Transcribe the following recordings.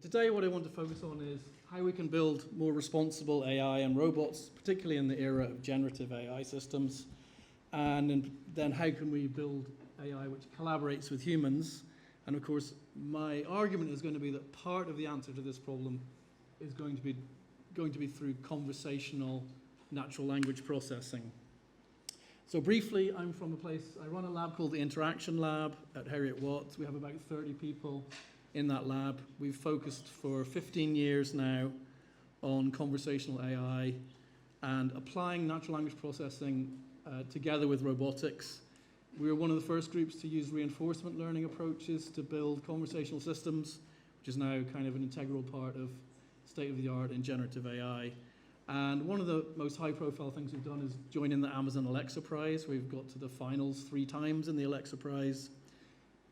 Today what I want to focus on is how we can build more responsible AI and robots, particularly in the era of generative AI systems. And then how can we build AI which collaborates with humans? And of course, my argument is going to be that part of the answer to this problem is going to be through conversational natural language processing. So briefly, I'm from a place, I run a lab called the Interaction Lab at Heriot-Watt. We have about 30 people in that lab. We've focused for 15 years now on conversational AI and applying natural language processing together with robotics. We were one of the first groups to use reinforcement learning approaches to build conversational systems, which is now kind of an integral part of state-of-the-art in generative AI. And one of the most high-profile things we've done is join in the Amazon Alexa Prize. We've got to the finals 3 times in the Alexa Prize.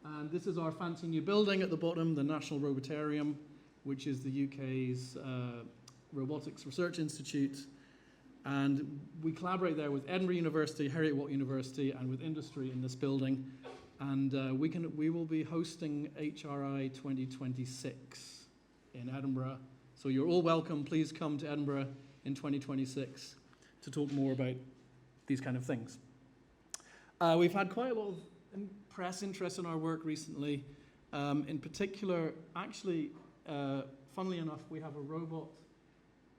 And this is our fancy new building at the bottom, the National Robotarium, which is the UK's Robotics Research Institute. And we collaborate there with Edinburgh University, Heriot-Watt University, and with industry in this building. And we will be hosting HRI 2026 in Edinburgh. So you're all welcome. Please come to Edinburgh in 2026 to talk more about these kind of things. We've had quite a lot of press interest in our work recently. In particular, actually, funnily enough, we have a robot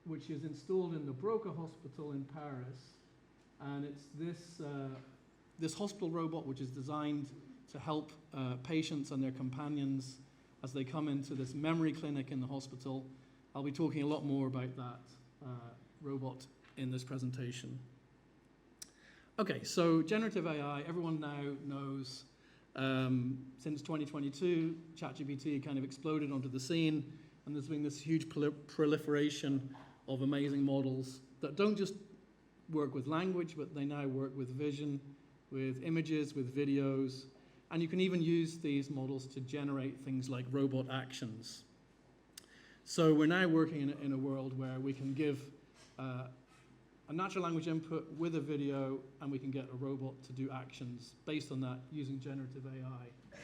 which is installed in the Broca Hospital in Paris. And it's this hospital robot which is designed to help patients and their companions as they come into this memory clinic in the hospital. I'll be talking a lot more about that robot in this presentation. Okay, so generative AI, everyone now knows since 2022, ChatGPT kind of exploded onto the scene, and there's been this huge proliferation of amazing models that don't just work with language, but they now work with vision, with images, with videos, and you can even use these models to generate things like robot actions. So we're now working in a world where we can give a natural language input with a video, and we can get a robot to do actions based on that using generative AI.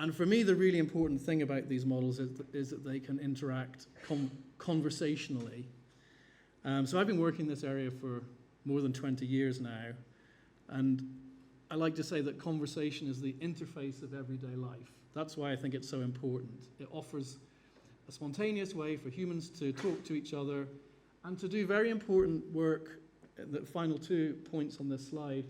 And for me, the really important thing about these models is that they can interact conversationally. So I've been working in this area for more than 20 years now, and I like to say that conversation is the interface of everyday life. That's why I think it's so important. It offers a spontaneous way for humans to talk to each other and to do very important work, the final 2 points on this slide,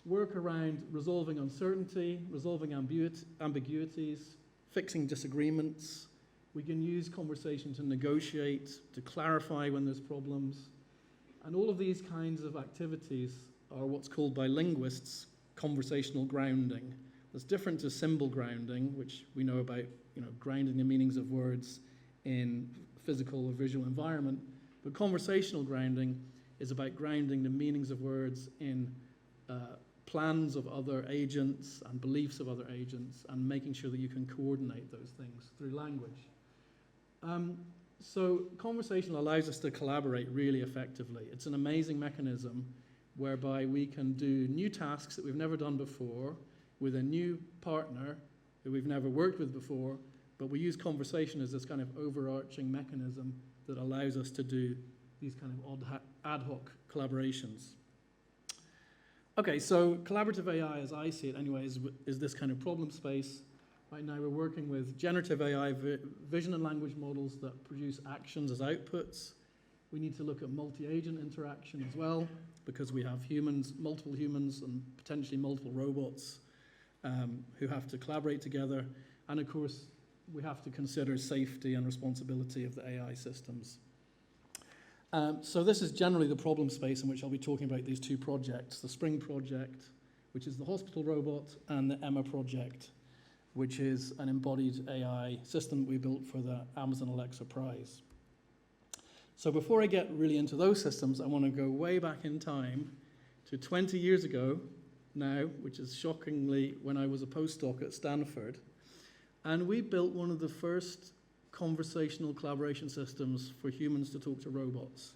work around resolving uncertainty, resolving ambiguities, fixing disagreements. We can use conversation to negotiate, to clarify when there's problems. And all of these kinds of activities are what's called by linguists conversational grounding. That's different to symbol grounding, which we know about, grounding the meanings of words in physical or visual environment. But conversational grounding is about grounding the meanings of words in plans of other agents and beliefs of other agents, and making sure that you can coordinate those things through language. So conversation allows us to collaborate really effectively. It's an amazing mechanism whereby we can do new tasks that we've never done before with a new partner that we've never worked with before, but we use conversation as this kind of overarching mechanism that allows us to do these kind of ad hoc collaborations. Okay, so collaborative AI, as I see it anyway, is this kind of problem space. Right now we're working with generative AI vision and language models that produce actions as outputs. We need to look at multi-agent interaction as well, because we have humans, multiple humans, and potentially multiple robots who have to collaborate together. And of course, we have to consider safety and responsibility of the AI systems. So this is generally the problem space in which I'll be talking about these 2 projects, the Spring project, which is the hospital robot, and the Emma project, which is an embodied AI system that we built for the Amazon Alexa Prize. So before I get really into those systems, I want to go way back in time to 20 years ago now, which is shockingly when I was a postdoc at Stanford. And we built one of the first conversational collaboration systems for humans to talk to robots.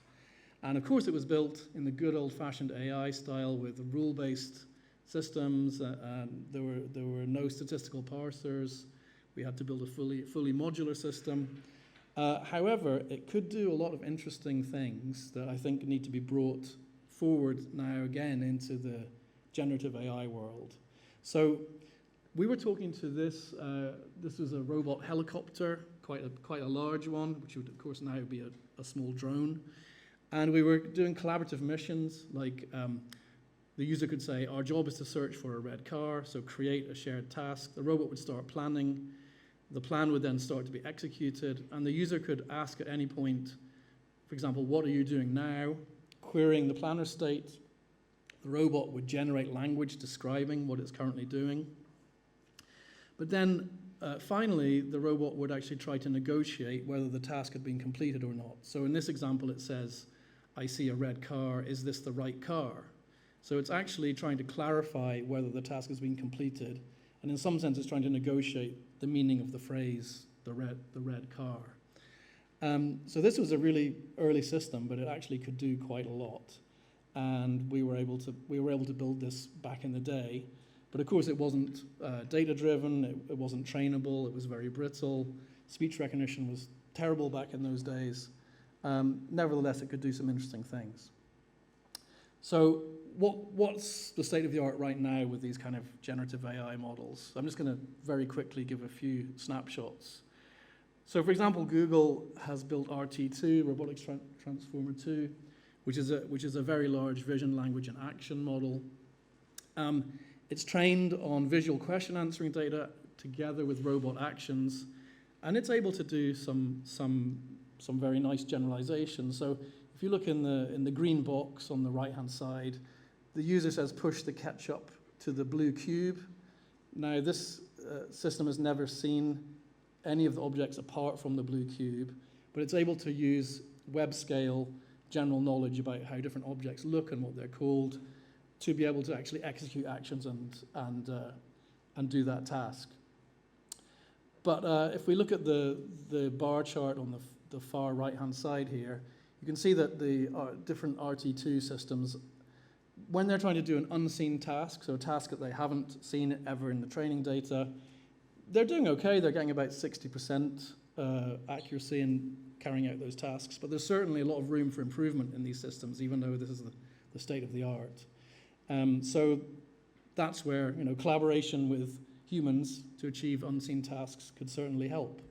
And of course, it was built in the good old-fashioned AI style with rule-based systems. There were no statistical parsers. We had to build a fully modular system. However, it could do a lot of interesting things that I think need to be brought forward now again into the generative AI world. So we were talking to this. This was a robot helicopter, quite a large one, which would of course now be a small drone. And we were doing collaborative missions, like the user could say, our job is to search for a red car, so create a shared task. The robot would start planning. The plan would then start to be executed, and the user could ask at any point, for example, what are you doing now? Querying the planner state. The robot would generate language describing what it's currently doing. But then finally, the robot would actually try to negotiate whether the task had been completed or not. So in this example, it says, I see a red car, is this the right car? So it's actually trying to clarify whether the task has been completed, and in some sense it's trying to negotiate the meaning of the phrase, the red car. So this was a really early system, but it actually could do quite a lot. And we were able to build this back in the day. But of course it wasn't data-driven, it wasn't trainable, it was very brittle. Speech recognition was terrible back in those days. Nevertheless, it could do some interesting things. So what's the state of the art right now with these kind of generative AI models? I'm just going to very quickly give a few snapshots. So for example, Google has built RT2, Robotics Transformer 2, which is a very large vision, language, and action model. It's trained on visual question answering data together with robot actions, and it's able to do some very nice generalizations. So if you look in the green box on the right-hand side, the user says push the ketchup to the blue cube. Now this system has never seen any of the objects apart from the blue cube, but it's able to use web scale general knowledge about how different objects look and what they're called to be able to actually execute actions and do that task. But if we look at the bar chart on the far right-hand side here, you can see that the different RT2 systems, when they're trying to do an unseen task, so a task that they haven't seen ever in the training data, they're doing okay. They're getting about 60% accuracy in carrying out those tasks. But there's certainly a lot of room for improvement in these systems, even though this is the state of the art. So that's where collaboration with humans to achieve unseen tasks could certainly help.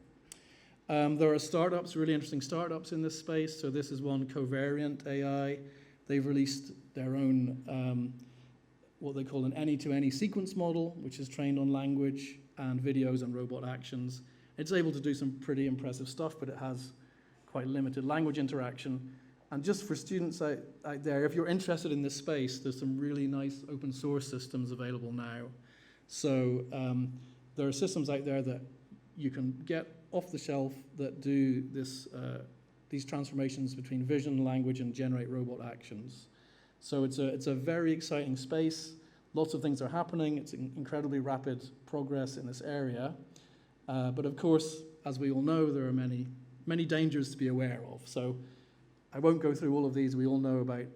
There are startups, really interesting startups in this space. So this is one, Covariant AI. They've released their own, what they call an any-to-any sequence model, which is trained on language and videos and robot actions. It's able to do some pretty impressive stuff, but it has quite limited language interaction. And just for students out there, if you're interested in this space, there's some really nice open source systems available now. So there are systems out there that you can get off the shelf that do these transformations between vision, language, and generate robot actions. So it's a very exciting space. Lots of things are happening. It's incredibly rapid progress in this area. But of course, as we all know, there are many dangers to be aware of. So I won't go through all of these. We all know about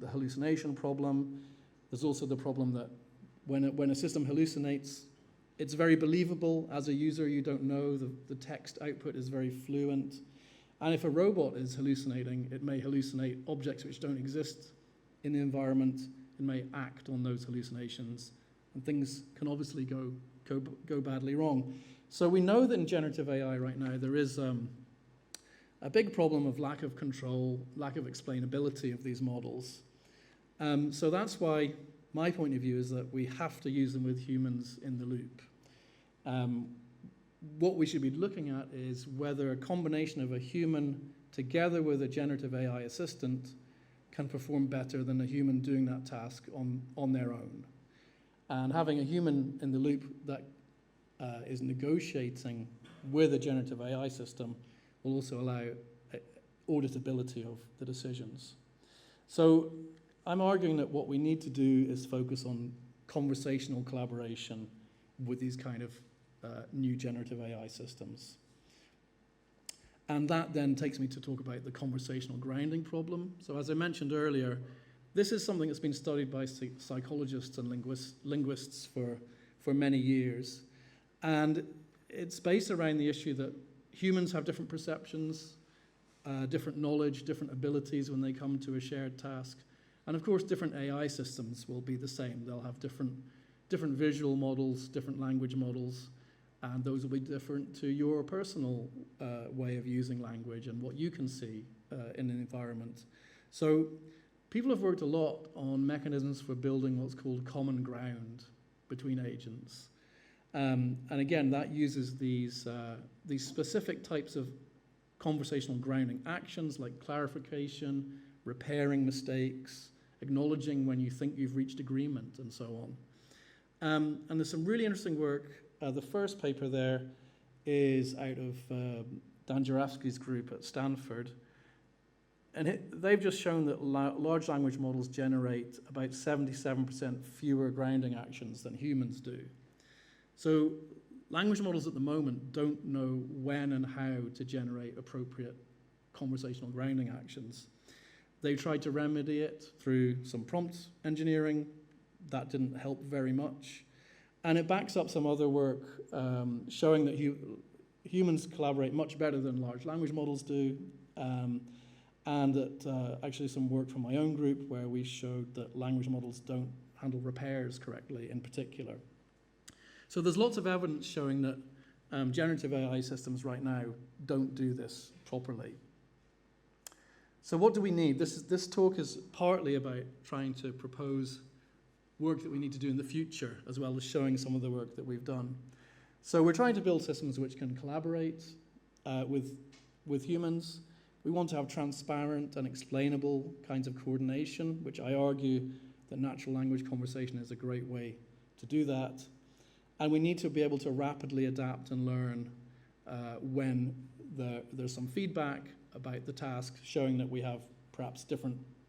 the hallucination problem. There's also the problem that when a system hallucinates, it's very believable. As a user, you don't know. The text output is very fluent. And if a robot is hallucinating, it may hallucinate objects which don't exist in the environment. It may act on those hallucinations. And things can obviously go badly wrong. So we know that in generative AI right now, there is a big problem of lack of control, lack of explainability of these models. So that's why my point of view is that we have to use them with humans in the loop. What we should be looking at is whether a combination of a human together with a generative AI assistant can perform better than a human doing that task on their own. And having a human in the loop that is negotiating with a generative AI system will also allow auditability of the decisions. So I'm arguing that what we need to do is focus on conversational collaboration with these kind of new generative AI systems. And that then takes me to talk about the conversational grounding problem. So as I mentioned earlier, this is something that's been studied by psychologists and linguists for many years. And it's based around the issue that humans have different perceptions, different knowledge, different abilities when they come to a shared task. And of course, different AI systems will be the same. They'll have different visual models, different language models, and those will be different to your personal way of using language and what you can see in an environment. So people have worked a lot on mechanisms for building what's called common ground between agents. And again, that uses these specific types of conversational grounding actions like clarification, repairing mistakes, acknowledging when you think you've reached agreement, and so on. And there's some really interesting work. The first paper there is out of Dan Jarafsky's group at Stanford. And they've just shown that large language models generate about 77% fewer grounding actions than humans do. So language models at the moment don't know when and how to generate appropriate conversational grounding actions. They tried to remedy it through some prompt engineering. That didn't help very much. And it backs up some other work showing that humans collaborate much better than large language models do. And that actually some work from my own group where we showed that language models don't handle repairs correctly in particular. So there's lots of evidence showing that generative AI systems right now don't do this properly. So what do we need? This talk is partly about trying to propose work that we need to do in the future, as well as showing some of the work that we've done. So we're trying to build systems which can collaborate with humans. We want to have transparent and explainable kinds of coordination, which I argue that natural language conversation is a great way to do that. And we need to be able to rapidly adapt and learn when there's some feedback about the task, showing that we have perhaps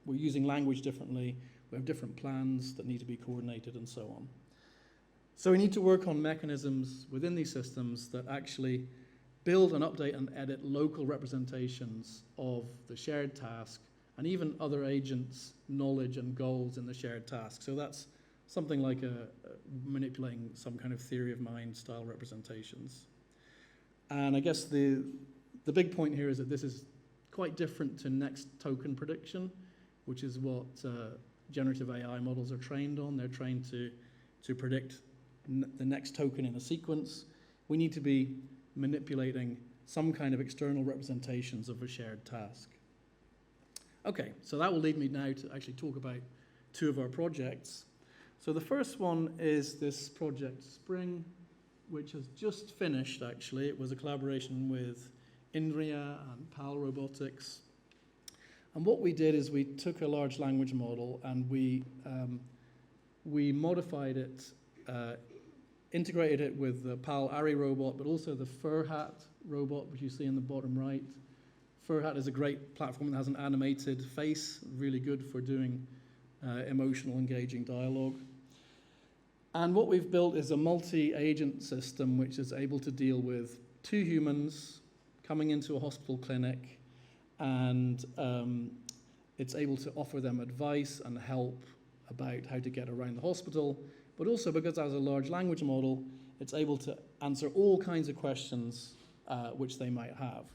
we're using language differently, we have different plans that need to be coordinated, and so on. So we need to work on mechanisms within these systems that actually build and update and edit local representations of the shared task and even other agents' knowledge and goals in the shared task. So that's something like manipulating some kind of theory of mind style representations. And I guess the big point here is that this is quite different to next token prediction, which is what generative AI models are trained on. They're trained to predict the next token in a sequence. We need to be manipulating some kind of external representations of a shared task. Okay, so that will lead me now to actually talk about two of our projects. So the first one is this project Spring, which has just finished, actually. It was a collaboration with Indria and PAL Robotics. And what we did is we took a large language model and we modified it, integrated it with the PAL Ari robot, but also the Furhat robot, which you see in the bottom right. Furhat is a great platform that has an animated face, really good for doing emotional, engaging dialogue. And what we've built is a multi-agent system which is able to deal with two humans coming into a hospital clinic, and it's able to offer them advice and help about how to get around the hospital, but also because it has a large language model, it's able to answer all kinds of questions which they might have.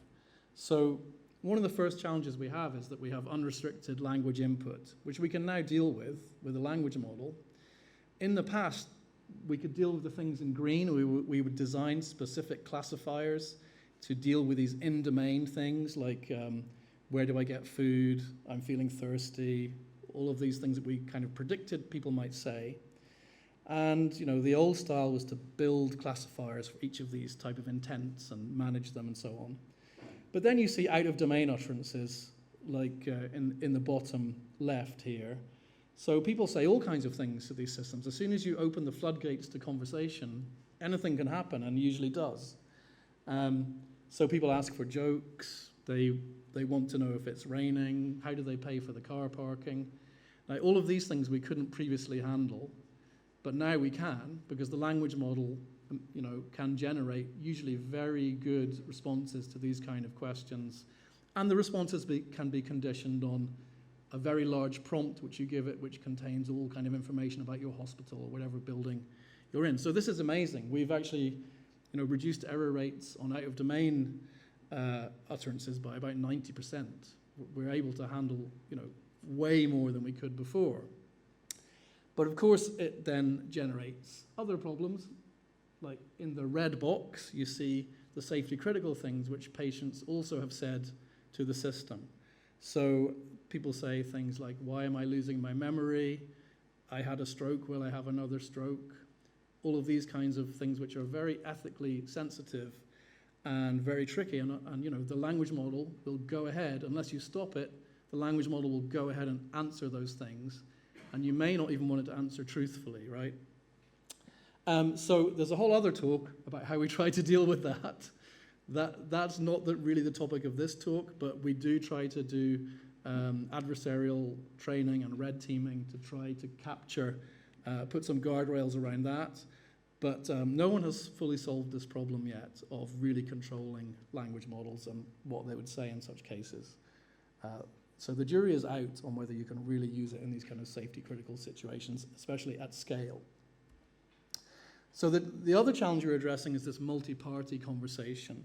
So one of the first challenges we have is that we have unrestricted language input, which we can now deal with a language model. In the past, we could deal with the things in green. We would design specific classifiers to deal with these in-domain things like where do I get food, I'm feeling thirsty, all of these things that we kind of predicted people might say. And the old style was to build classifiers for each of these type of intents and manage them and so on. But then you see out-of-domain utterances like in the bottom left here. So people say all kinds of things to these systems. As soon as you open the floodgates to conversation, anything can happen, and usually does. So people ask for jokes. They want to know if it's raining. How do they pay for the car parking? Like all of these things we couldn't previously handle, but now we can, because the language model can generate usually very good responses to these kind of questions. And the responses can be conditioned on a very large prompt which you give it, which contains all kind of information about your hospital or whatever building you're in. So this is amazing. We've actually reduced error rates on out-of-domain utterances by about 90%. We're able to handle, way more than we could before. But of course, it then generates other problems. Like in the red box, you see the safety critical things which patients also have said to the system. So people say things like, why am I losing my memory? I had a stroke, will I have another stroke? All of these kinds of things which are very ethically sensitive and very tricky. And the language model will go ahead, unless you stop it, the language model will go ahead and answer those things. And you may not even want it to answer truthfully, right? So there's a whole other talk about how we try to deal with that. That's not really the topic of this talk, but we do try to do adversarial training and red teaming to try to capture, put some guardrails around that. But no one has fully solved this problem yet of really controlling language models and what they would say in such cases. So the jury is out on whether you can really use it in these kind of safety critical situations, especially at scale. So the other challenge you're addressing is this multi-party conversation.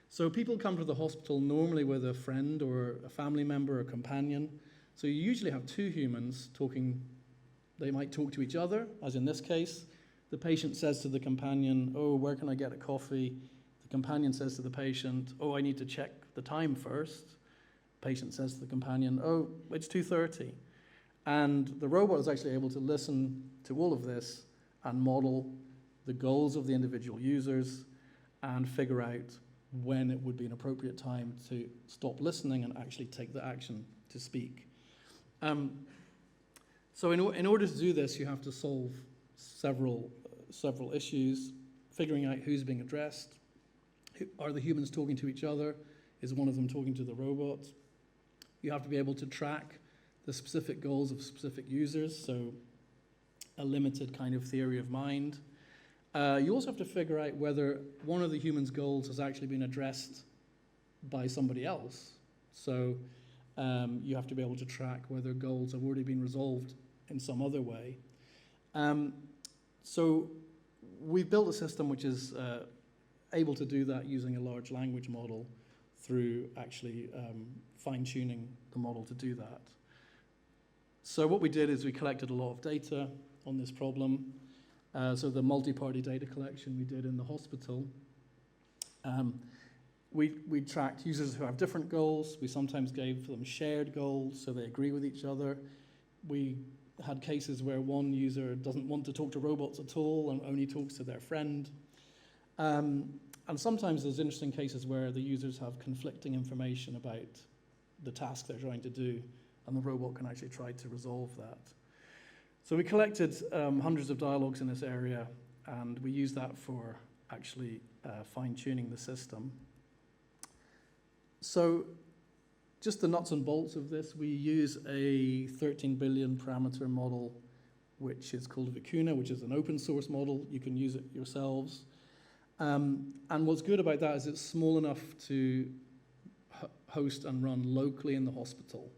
So people come to the hospital normally with a friend or a family member or a companion. So you usually have two humans talking. They might talk to each other, as in this case. The patient says to the companion, oh, where can I get a coffee? The companion says to the patient, oh, I need to check the time first. The patient says to the companion, oh, it's 2:30. And the robot is actually able to listen to all of this and model the goals of the individual users and figure out when it would be an appropriate time to stop listening and actually take the action to speak. So in order to do this, you have to solve several issues, figuring out who's being addressed. Are the humans talking to each other? Is one of them talking to the robot? You have to be able to track the specific goals of specific users, so a limited kind of theory of mind. You also have to figure out whether one of the human's goals has actually been addressed by somebody else. So you have to be able to track whether goals have already been resolved in some other way. So we've built a system which is able to do that using a large language model through actually fine-tuning the model to do that. So what we did is we collected a lot of data on this problem. So the multi-party data collection we did in the hospital. We tracked users who have different goals. We sometimes gave them shared goals so they agree with each other. We had cases where one user doesn't want to talk to robots at all and only talks to their friend. And sometimes there's interesting cases where the users have conflicting information about the task they're trying to do, and the robot can actually try to resolve that. So we collected hundreds of dialogues in this area, and we used that for actually fine-tuning the system. So just the nuts and bolts of this, we use a 13 billion parameter model, which is called Vicuna, which is an open source model. You can use it yourselves. And what's good about that is it's small enough to host and run locally in the hospital.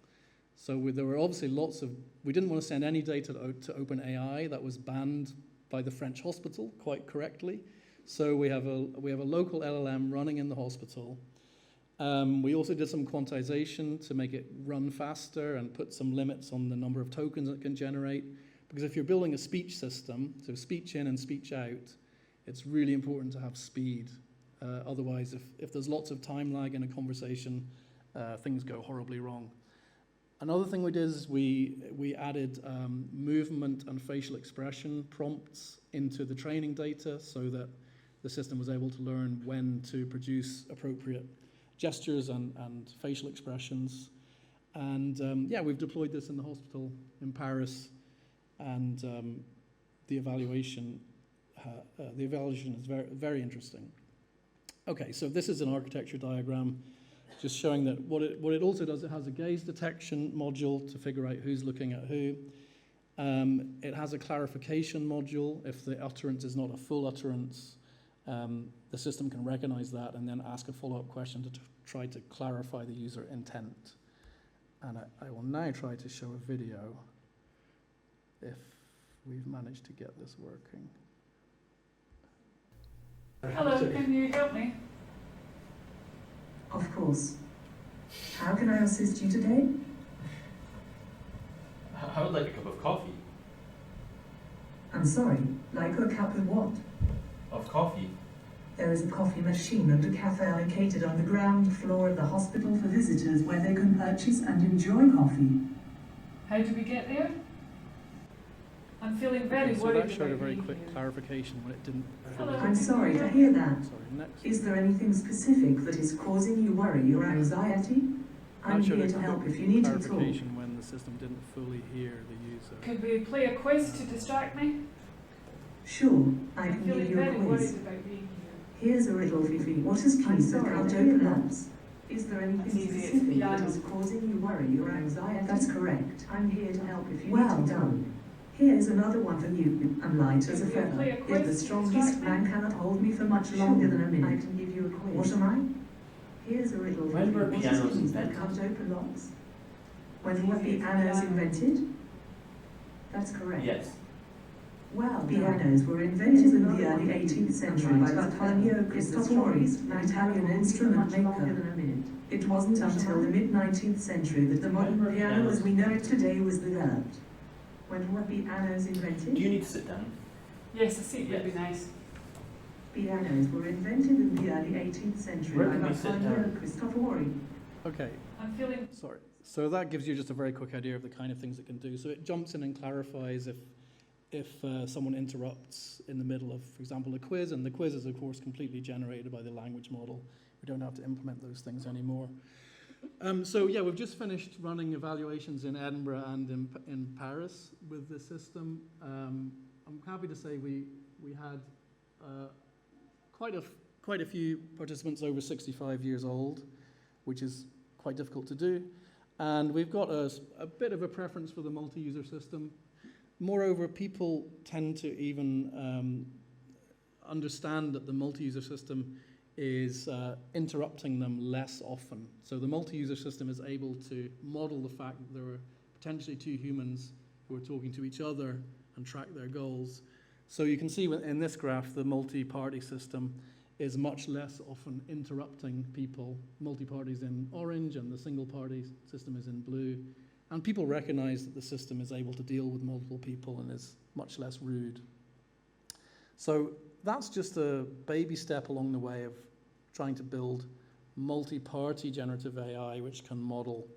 So there were obviously we didn't want to send any data to OpenAI. That was banned by the French hospital quite correctly. So we have a local LLM running in the hospital. We also did some quantization to make it run faster and put some limits on the number of tokens it can generate. Because if you're building a speech system, so speech in and speech out, it's really important to have speed. Otherwise, if there's lots of time lag in a conversation, things go horribly wrong. Another thing we did is we added movement and facial expression prompts into the training data so that the system was able to learn when to produce appropriate gestures and facial expressions. And we've deployed this in the hospital in Paris, and the evaluation is very, very interesting. Okay, so this is an architecture diagram just showing that what it also does, it has a gaze detection module to figure out who's looking at who. It has a clarification module. If the utterance is not a full utterance, the system can recognize that and then ask a follow-up question to try to clarify the user intent. And I will now try to show a video if we've managed to get this working. Hello, can you help me? Of course. How can I assist you today? I would like a cup of coffee. I'm sorry, like a cup of what? Of coffee? There is a coffee machine and a cafe located on the ground floor of the hospital for visitors where they can purchase and enjoy coffee. How do we get there? I'm feeling very Okay, so worried that showed a about very being quick here. clarification when it didn't. Hello. I'm sorry to hear that. Sorry, next. Is there anything specific that is causing you worry or anxiety? I'm That showed here a to help quick if you need to talk. clarification when the system didn't fully hear the user. Could we play a quiz to distract me? Sure, I I'm can give feeling you a very quiz. worried about being here. Here's a riddle, Fifi. What is keys that can't open ups? Is there anything That's easy, it's specific that piano. is causing you worry or anxiety? That's correct. I'm here to help if you need to done. Here's another one for you. I'm light as a Can we play a feather. quiz If the to strongest distract me? man cannot hold me for much longer than a minute, I can give you a quiz. What am I? Here's a riddle for When you. were What is pianos keys that invented? can't open locks? When It's were easy, it's pianos piano. invented? That's correct. Yes. Well, pianos were invented in the early 18th century by Bartolomeo Cristofori, an Italian instrument maker. It wasn't until the mid-19th century that the modern piano as we know it today was developed. When were pianos Do invented? you need to sit down? Yes, a seat would be Yes. nice. Pianos were invented in the early 18th century Where by can we sit Bartolomeo down? Cristofori. Okay, I'm feeling sorry. So that gives you just a very quick idea of the kind of things it can do. So it jumps in and clarifies if someone interrupts in the middle of, for example, a quiz, and the quiz is, of course, completely generated by the language model. We don't have to implement those things anymore. So yeah, we've just finished running evaluations in Edinburgh and in Paris with this system. I'm happy to say we had quite a few participants over 65 years old, which is quite difficult to do. And we've got a bit of a preference for the multi-user system. Moreover, people tend to even understand that the multi-user system is interrupting them less often. So the multi-user system is able to model the fact that there are potentially two humans who are talking to each other and track their goals. So you can see in this graph, the multi-party system is much less often interrupting people. Multi-parties in orange and the single-party system is in blue. And people recognize that the system is able to deal with multiple people and is much less rude. So that's just a baby step along the way of trying to build multi-party generative AI, which can model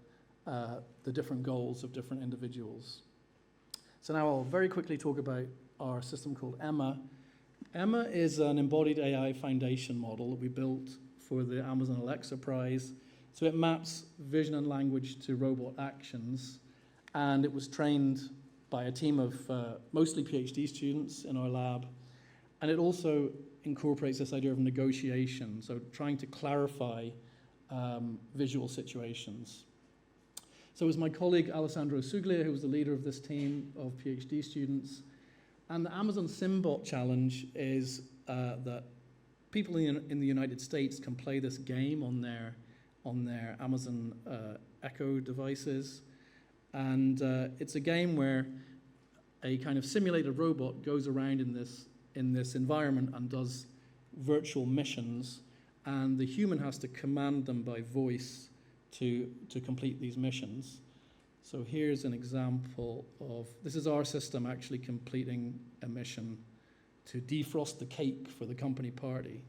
the different goals of different individuals. So now I'll very quickly talk about our system called Emma. Emma is an embodied AI foundation model that we built for the Amazon Alexa Prize. So it maps vision and language to robot actions, and it was trained by a team of mostly PhD students in our lab. And it also incorporates this idea of negotiation, so trying to clarify visual situations. So it was my colleague Alessandro Suglia, who was the leader of this team of PhD students. And the Amazon Symbot Challenge is that people in the United States can play this game on their Amazon Echo devices. And it's a game where a kind of simulated robot goes around in this environment and does virtual missions, and the human has to command them by voice to complete these missions. So here's an example of, this is our system actually completing a mission to defrost the cake for the company party.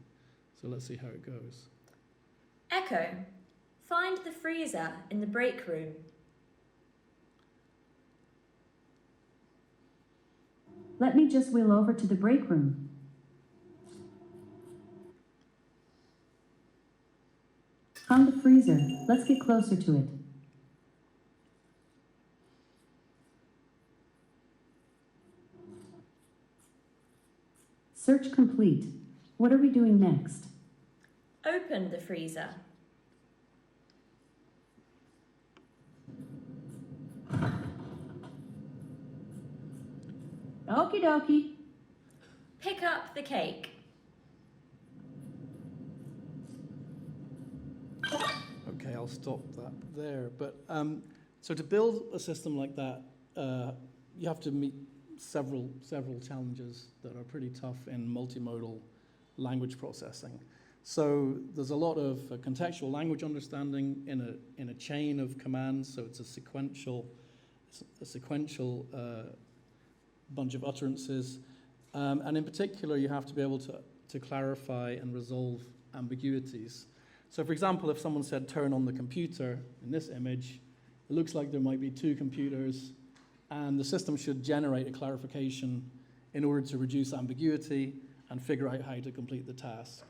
So let's see how it goes. Echo, find the freezer in the break room. Let me just wheel over to the break room. Found the freezer. Let's get closer to it. Search complete. What are we doing next? Open the freezer. Okie dokie. Pick up the cake. Okay, I'll stop that there. But so to build a system like that, you have to meet several challenges that are pretty tough in multimodal language processing. So there's a lot of contextual language understanding in a chain of commands. So it's a sequential bunch of utterances. And in particular, you have to be able to clarify and resolve ambiguities. So for example, if someone said turn on the computer in this image, it looks like there might be two computers, and the system should generate a clarification in order to reduce ambiguity and figure out how to complete the task.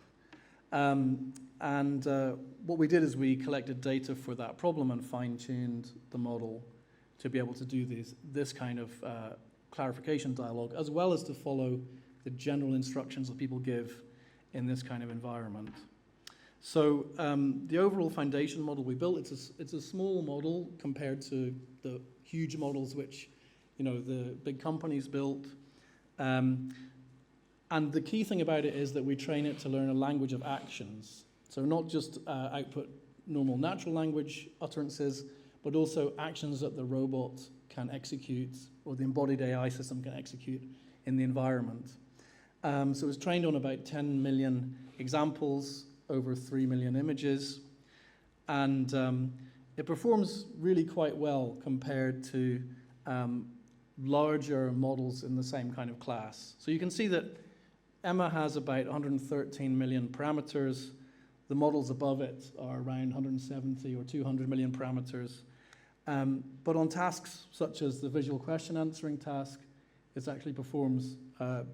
What we did is we collected data for that problem and fine-tuned the model to be able to do this kind of clarification dialogue, as well as to follow the general instructions that people give in this kind of environment. So the overall foundation model we built, it's a small model compared to the huge models which the big companies built. And the key thing about it is that we train it to learn a language of actions. So not just output normal natural language utterances, but also actions that the robot can execute or the embodied AI system can execute in the environment. So it was trained on about 10 million examples over 3 million images. And it performs really quite well compared to larger models in the same kind of class. So you can see that Emma has about 113 million parameters. The models above it are around 170 or 200 million parameters. But on tasks such as the visual question answering task, it actually performs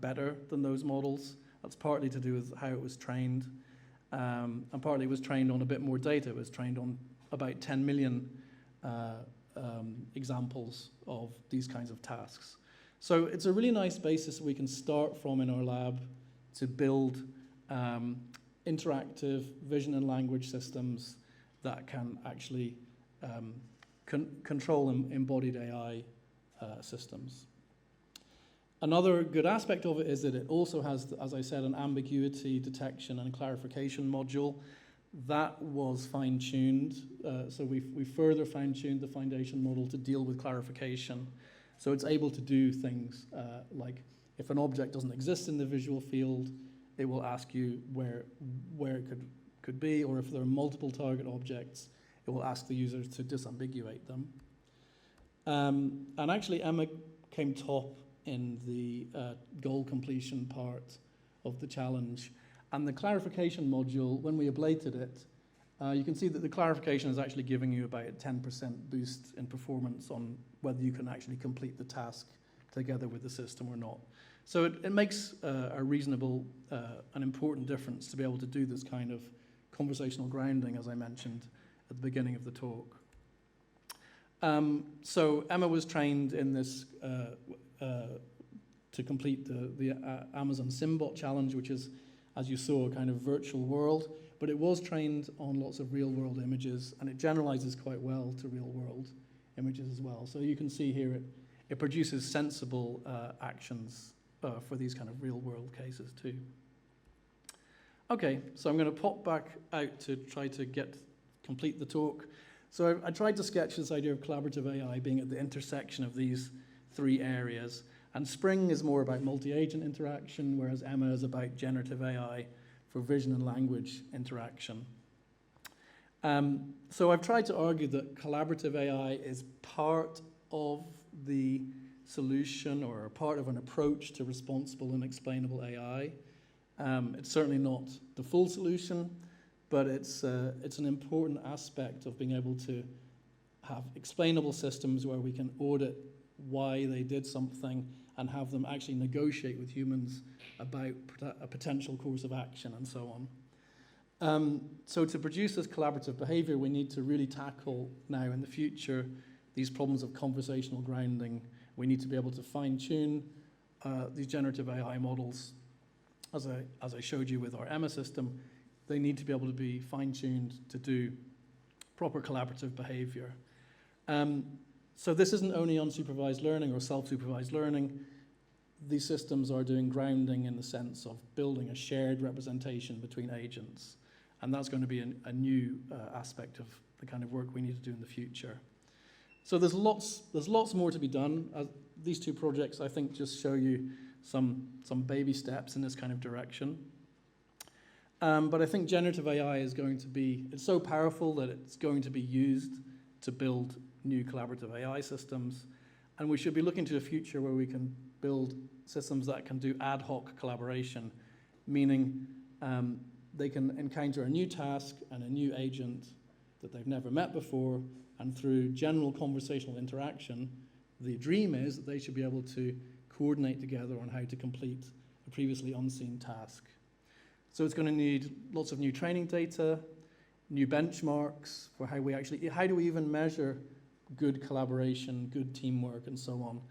better than those models. That's partly to do with how it was trained. And partly it was trained on a bit more data. It was trained on about 10 million examples of these kinds of tasks. So it's a really nice basis we can start from in our lab to build interactive vision and language systems that can actually control embodied AI systems. Another good aspect of it is that it also has, as I said, an ambiguity detection and clarification module. That was fine-tuned, so we further fine-tuned the foundation model to deal with clarification. So it's able to do things like if an object doesn't exist in the visual field, it will ask you where it could be, or if there are multiple target objects, it will ask the users to disambiguate them. And actually, Emma came top in the goal completion part of the challenge. And the clarification module, when we ablated it, you can see that the clarification is actually giving you about a 10% boost in performance on whether you can actually complete the task together with the system or not. So it makes a reasonable and important difference to be able to do this kind of conversational grounding, as I mentioned at the beginning of the talk. So Emma was trained in this to complete the Amazon Symbot challenge, which is, as you saw, a kind of virtual world, but it was trained on lots of real-world images, and it generalizes quite well to real-world images as well. So you can see here it produces sensible actions for these kind of real-world cases too. Okay, so I'm going to pop back out to try to complete the talk. So I tried to sketch this idea of collaborative AI being at the intersection of these three areas. And Spring is more about multi-agent interaction, whereas Emma is about generative AI for vision and language interaction. So I've tried to argue that collaborative AI is part of the solution or part of an approach to responsible and explainable AI. It's certainly not the full solution, but it's an important aspect of being able to have explainable systems where we can audit why they did something and have them actually negotiate with humans about a potential course of action and so on. So to produce this collaborative behavior, we need to really tackle now in the future these problems of conversational grounding. We need to be able to fine-tune these generative AI models. As I showed you with our Emma system, they need to be able to be fine-tuned to do proper collaborative behavior. So this isn't only unsupervised learning or self-supervised learning. These systems are doing grounding in the sense of building a shared representation between agents. And that's going to be a new aspect of the kind of work we need to do in the future. So there's lots more to be done. These two projects, I think, just show you some baby steps in this kind of direction. But I think generative AI is going to be, it's so powerful that it's going to be used to build new collaborative AI systems. And we should be looking to a future where we can build systems that can do ad hoc collaboration, meaning they can encounter a new task and a new agent that they've never met before, and through general conversational interaction, the dream is that they should be able to coordinate together on how to complete a previously unseen task. So it's going to need lots of new training data, new benchmarks for how do we even measure good collaboration, good teamwork, and so on.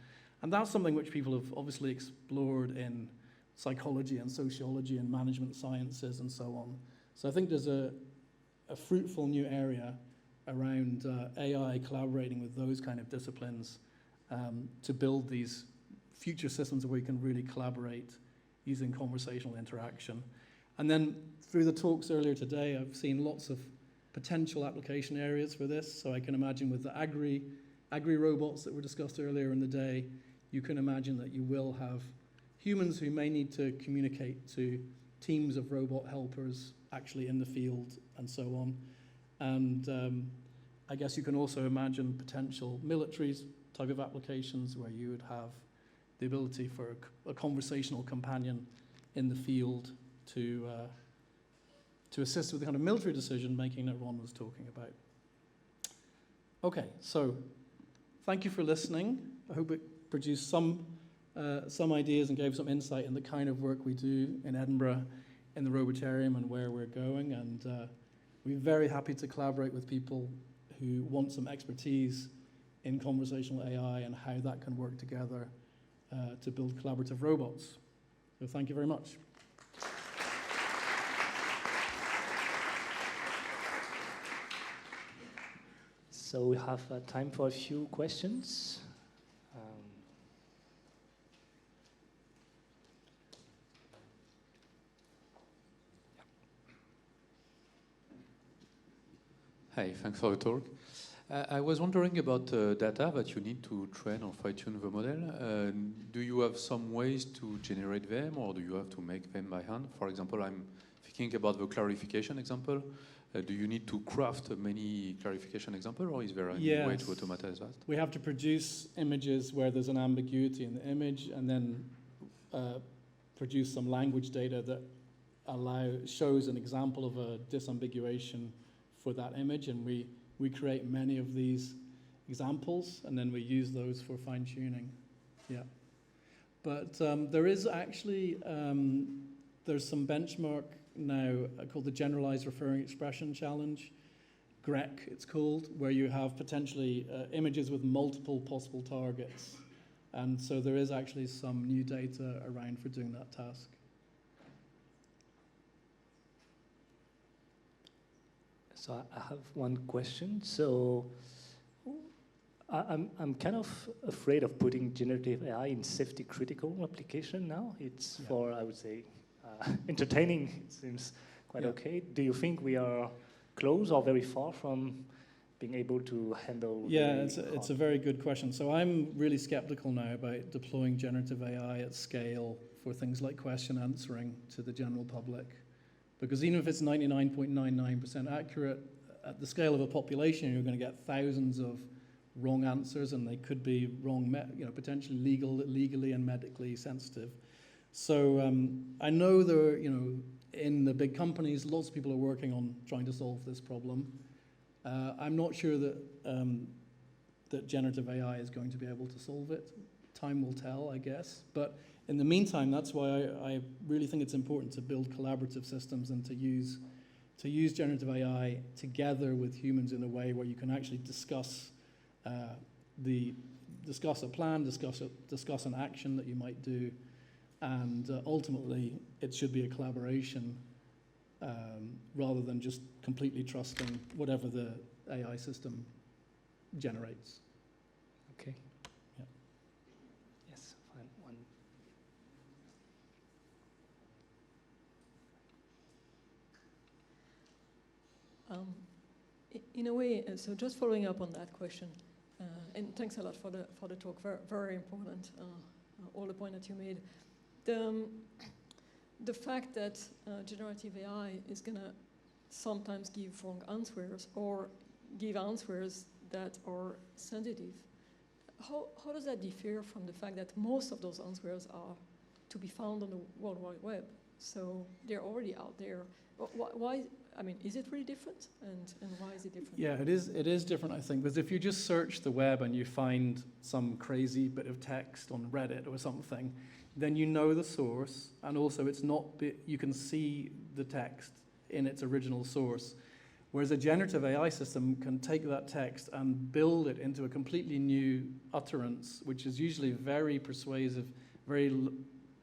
And that's something which people have obviously explored in psychology and sociology and management sciences and so on. So I think there's a fruitful new area around AI collaborating with those kind of disciplines to build these future systems where we can really collaborate using conversational interaction. And then through the talks earlier today, I've seen lots of potential application areas for this. So I can imagine with the agri robots that were discussed earlier in the day, you can imagine that you will have humans who may need to communicate to teams of robot helpers actually in the field and so on. And I guess you can also imagine potential military type of applications where you would have the ability for a conversational companion in the field to assist with the kind of military decision making that Ron was talking about. Okay, so thank you for listening. I hope it produced some ideas and gave some insight in the kind of work we do in Edinburgh in the Robotarium and where we're going. And we're very happy to collaborate with people who want some expertise in conversational AI and how that can work together to build collaborative robots. So thank you very much. So we have time for a few questions. Hi, thanks for the talk. I was wondering about data that you need to train or fine-tune the model. Do you have some ways to generate them, or do you have to make them by hand? For example, I'm thinking about the clarification example. Do you need to craft many clarification examples, or is there any way to automatize that? We have to produce images where there's an ambiguity in the image, and then produce some language data that shows an example of a disambiguation for that image, and we create many of these examples, and then we use those for fine-tuning. Yeah. But there is actually, there's some benchmark now called the Generalized Referring Expression Challenge, GREC it's called, where you have potentially images with multiple possible targets. And so there is actually some new data around for doing that task. So I have one question. So I'm kind of afraid of putting generative AI in safety critical application now. It's for, I would say, entertaining. It seems quite okay. Do you think we are close or very far from being able to handle? Yeah, it's a very good question. So I'm really skeptical now about deploying generative AI at scale for things like question answering to the general public. Because even if it's 99.99% accurate, at the scale of a population, you're going to get thousands of wrong answers, and they could be wrong, potentially legally and medically sensitive. So I know there, in the big companies, lots of people are working on trying to solve this problem. I'm not sure that that generative AI is going to be able to solve it. Time will tell, I guess. But in the meantime, that's why I really think it's important to build collaborative systems and to use generative AI together with humans in a way where you can actually discuss a plan, discuss an action that you might do, and ultimately it should be a collaboration rather than just completely trusting whatever the AI system generates. Okay. Yeah. Yes, fine. One. In a way, so just following up on that question, and thanks a lot for the talk. Very, very important. All the point that you made. the fact that generative AI is going to sometimes give wrong answers or give answers that are sensitive, how does that differ from the fact that most of those answers are to be found on the World Wide Web? So they're already out there. Why? I mean, is it really different? And why is it different? Yeah, it is different, I think, because if you just search the web and you find some crazy bit of text on Reddit or something, then you know the source, and also it's not, you can see the text in its original source. Whereas a generative AI system can take that text and build it into a completely new utterance, which is usually very persuasive, very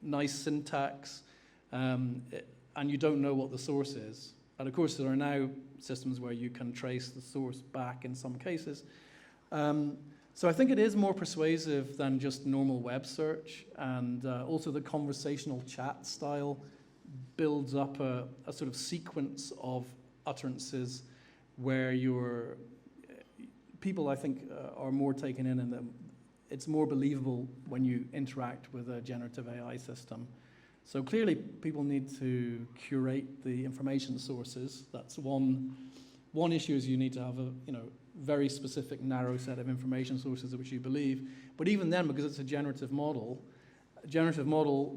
nice syntax, and you don't know what the source is. And of course, there are now systems where you can trace the source back in some cases. So I think it is more persuasive than just normal web search, and also the conversational chat style builds up a sort of sequence of utterances where people, I think, are more taken in, and it's more believable when you interact with a generative AI system. So clearly, people need to curate the information sources. That's one issue, is you need to have a very specific, narrow set of information sources which you believe. But even then, because it's a generative model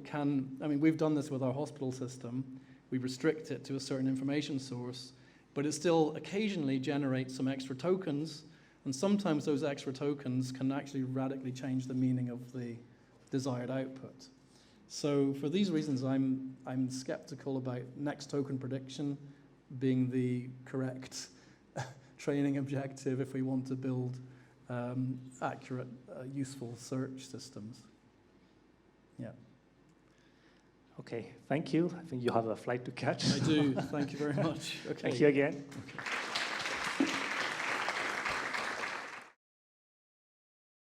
can, I mean, we've done this with our hospital system. We restrict it to a certain information source, but it still occasionally generates some extra tokens, and sometimes those extra tokens can actually radically change the meaning of the desired output. So for these reasons, I'm skeptical about next token prediction being the correct training objective if we want to build accurate, useful search systems. Yeah. Okay, thank you. I think you have a flight to catch. I do. Thank you very much. Okay. Thank you again. Okay.